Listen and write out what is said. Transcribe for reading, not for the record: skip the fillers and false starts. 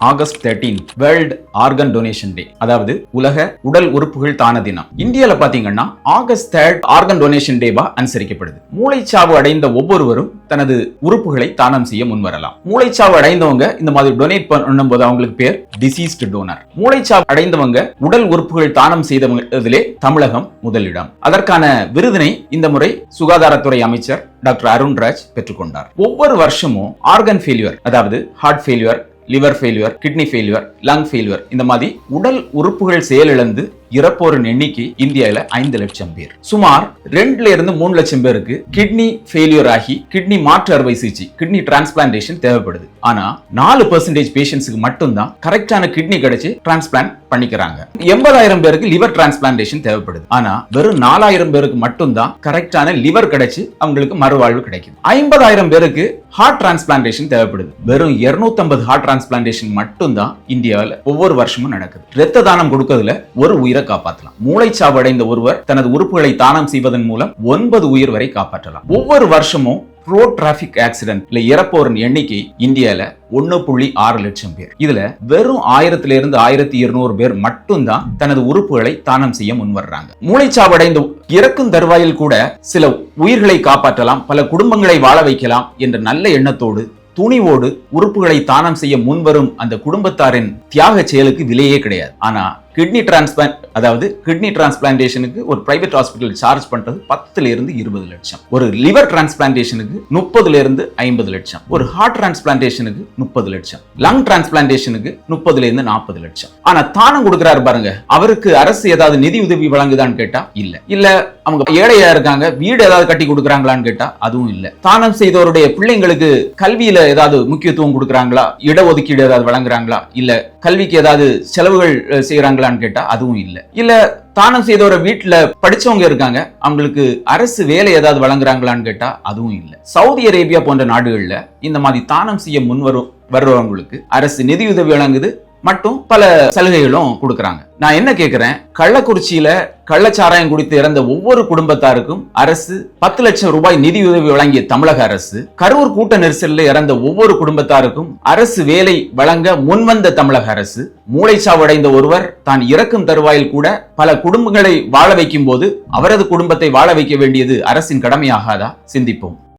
August 13 world organ donation டே, அதாவது உலக உடல் உறுப்புகள் தான தினம். இந்தியால பாத்தீங்கன்னா ஆகஸ்ட் 3 ஆர்கன் டொனேஷன் டேவா அனுசரிக்கப்படுது. மூளைச்சாவு அடைந்த ஒவ்வொருவரும் தனது உறுப்புகளை தானம் செய்ய முன்வரலாம். மூளைச்சாவு அடைந்தவங்க இந்த மாதிரி டொனேட் பண்ணும்போது அவங்களுக்கு பேர் டிசீஸ்டு டோனர். மூளைச்சாவு அடைந்தவங்க உடல் உறுப்புகள் தானம் செய்தவதிலே தமிழகம் முதலிடம். அதற்கான விருதினை இந்த முறை சுகாதாரத்துறை அமைச்சர் டாக்டர் அருண்ராஜ் பெற்றுக்கொண்டார். ஒவ்வொரு வருஷமும் ஆர்கன் ஃபெயிலியர், அதாவது heart failure, liver failure, kidney failure, lung failure, இந்த மாதிரி உடல் உறுப்புகள் செயலிழந்து இறப்போரின் எண்ணிக்கை இந்தியாவில் 5 லட்சம் பேர். சுமார் 2 இருந்து 3 லட்சம் பேருக்கு கிட்னி ஃபெயிலியர் ஆகி கிட்னி மாற்று அறுவை சிகிச்சை, கிட்னி டிரான்ஸ்பிளான்டேஷன் தேவைப்படுது. ஆனா 4% பேஷண்ட்ஸ்க்கு மட்டும்தான் கரெக்டான கிட்னி கிடைச்சு டிரான்ஸ்பிளான்ட் பண்ணிக்கிறாங்க. 80,000 பேருக்கு லிவர் டிரான்ஸ்பிளான்டேஷன் தேவைப்படுது. ஆனா வெறும் 4,000 பேருக்கு மட்டும்தான் கரெக்டான லிவர் கிடைச்சு அவங்களுக்கு மறுவாழ்வு கிடைக்குது. 50,000 பேருக்கு ஹார்ட் டிரான்ஸ்பிளான்டேஷன் தேவைப்படுது. வெறும் 250 ஹார்ட் டிரான்ஸ்பிளான்டேஷன் மட்டும்தான் இந்தியாவில் ஒவ்வொரு வருஷமும் நடக்குது. இரத்த தானம் கொடுக்கறதுல ஒரு உயிரை காப்பாற்றலாம். மூளைச்சாவு அடைந்த ஒருவர் தனது உறுப்புகளை தானம் செய்வதன் மூலம் 9 உயிர் வரை காப்பாற்றலாம். ஒவ்வொரு வருஷமும் ரோட் டிராபிக் ஆக்சிடென்ட்ல இறப்போரின் எண்ணிக்கை இந்தியால 1.6 லட்சம் பேர். இதுல வெறும் 1000 இருந்து 1200 பேர் மட்டும்தான் தனது உறுப்புகளை தானம் செய்ய முன்வர்றாங்க. மூளைச்சாவு அடைந்த இறக்கும் தருவாயில் கூட சில உயிர்களை காப்பாற்றலாம், பல குடும்பங்களை வாழ வைக்கலாம் என்ற நல்ல எண்ணத்தோடு துணிவோடு உறுப்புகளை தானம் செய்ய முன்வரும் அந்த குடும்பத்தாரின் தியாக செயலுக்கு விலையே கிடையாது. ஆனா கிட்னி டிரான்ஸ்பிளான்ட், அதாவது கிட்னி டிரான்ஸ்பிளான்டேஷனுக்கு ஒரு பிரைவேட் ஹாஸ்பிட்டல் சார்ஜ் பண்றது 10 இருந்து 20 லட்சம். ஒரு லிவர் டிரான்ஸ்பிளான்டேஷனுக்கு 30 இருந்து 50 லட்சம். ஒரு ஹார்ட் டிரான்ஸ்பிளான்டேஷனுக்கு 30 லட்சம். லங் டிரான்ஸ்பிளான்டேஷனுக்கு 30 இருந்து 40 லட்சம். ஆனா தானம் கொடுக்கிறாரு பாருங்க, அவருக்கு அரசு ஏதாவது நிதி உதவி வழங்குதான்னு கேட்டா இல்ல. அவங்க ஏழையா இருக்காங்க, வீடு ஏதாவது கட்டி கொடுக்கறாங்களான்னு கேட்டா அதுவும் இல்ல. தானம் செய்தவருடைய பிள்ளைங்களுக்கு கல்வியில ஏதாவது முக்கியத்துவம் கொடுக்கறாங்களா, இடஒதுக்கீடு ஏதாவது வழங்குறாங்களா, இல்ல கல்விக்கு ஏதாவது செலவுகள் செய்யறாங்களா கேட்டா அதுவும் இல்ல. தானம் செய்தவர வீட்டுல படிச்சவங்க இருக்காங்க, அவங்களுக்கு அரசு வேலை ஏதாவது வழங்குறாங்களான்னு கேட்டா அதுவும் இல்ல. சவுதி அரேபியா போன்ற நாடுகள்ல இந்த மாதிரி தானம் செய்ய வருவவங்களுக்கு அரசு நிதியுதவி வழங்குது, மட்டும் பல சலுகைகளும் கொடுக்கறாங்க. நான் என்ன கேட்கிறேன், கள்ளக்குறிச்சியில கள்ளச்சாராயம் குடித்து இறந்த ஒவ்வொரு குடும்பத்தாருக்கும் அரசு 10 லட்சம் ரூபாய் நிதியுதவி வழங்கிய தமிழக அரசு, கரூர் கூட்ட நெரிசலில் இறந்த ஒவ்வொரு குடும்பத்தாருக்கும் அரசு வேலை வழங்க முன்வந்த தமிழக அரசு, மூளைச்சாவு அடைந்த ஒருவர் தான் இறக்கும் தருவாயில் கூட பல குடும்பங்களை வாழ வைக்கும் போது அவரது குடும்பத்தை வாழ வைக்க வேண்டியது அரசின் கடமையாகாதா? சிந்திப்போம்.